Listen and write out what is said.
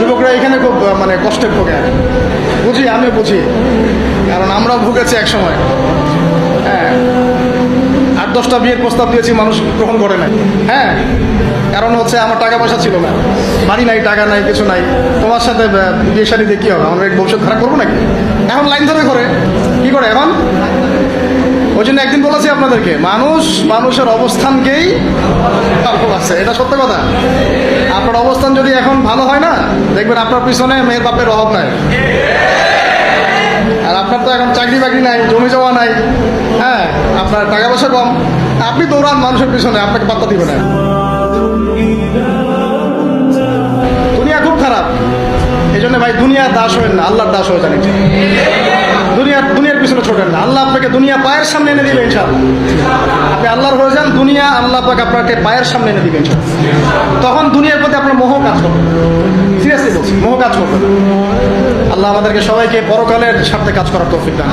যুবকরা এখানে খুব মানে কষ্টে ভোগে। বুঝি, আমি বুঝি, কারণ আমরাও ভুগেছি এক সময়। হ্যাঁ, 8-10টা বিয়ের প্রস্তাব দিয়েছি, মানুষ গ্রহণ করে নাই। হ্যাঁ, কারণ হচ্ছে আমার টাকা পয়সা ছিল না, বাড়ি নাই, টাকা নাই, কিছু নাই। তোমার সাথে বিয়ে শাদী দিয়ে কী হবে, আমরা ভবিষ্যৎ খারাপ করবো নাকি? এখন লাইন ধরে করে কি করে এখন। ওই জন্য একদিন বলেছি আপনাদেরকে, মানুষের অবস্থানকেই আছে, এটা সত্য কথা। আপনার অবস্থান যদি এখন ভালো হয় না, দেখবেন আপনার পিছনে মেয়ের বাপের অভাব নাই। আর আপনার তো এখন চাকরি বাকরি নাই, জমি জমা নাই, হ্যাঁ, আপনার টাকা পয়সা কম, আপনি দৌড়ান মানুষের পিছনে, আপনাকে পাত্তা দিবে না। দুনিয়া খুব খারাপ, এই জন্য ভাই দুনিয়ার দাস হবেন না, আল্লাহর দাস হয়ে জানি। দুনিয়ার পিছনে ছোটেন না, আল্লাহ আপনাকে দুনিয়া পায়ের সামনে এনে দিবে ইনশাআল্লাহ। আপনি আল্লাহর হয়ে যান, দুনিয়া আল্লাহ পাক আপনাকে পায়ের সামনে এনে দিবে ইনশাআল্লাহ। তখন দুনিয়ার প্রতি আপনার মোহ কাজ করবে, সিরিয়াসলি বলছি, মোহ কাজ করবে। আল্লাহ আমাদেরকে সবাইকে পরকালের স্বার্থে কাজ করার তৌফিক দান।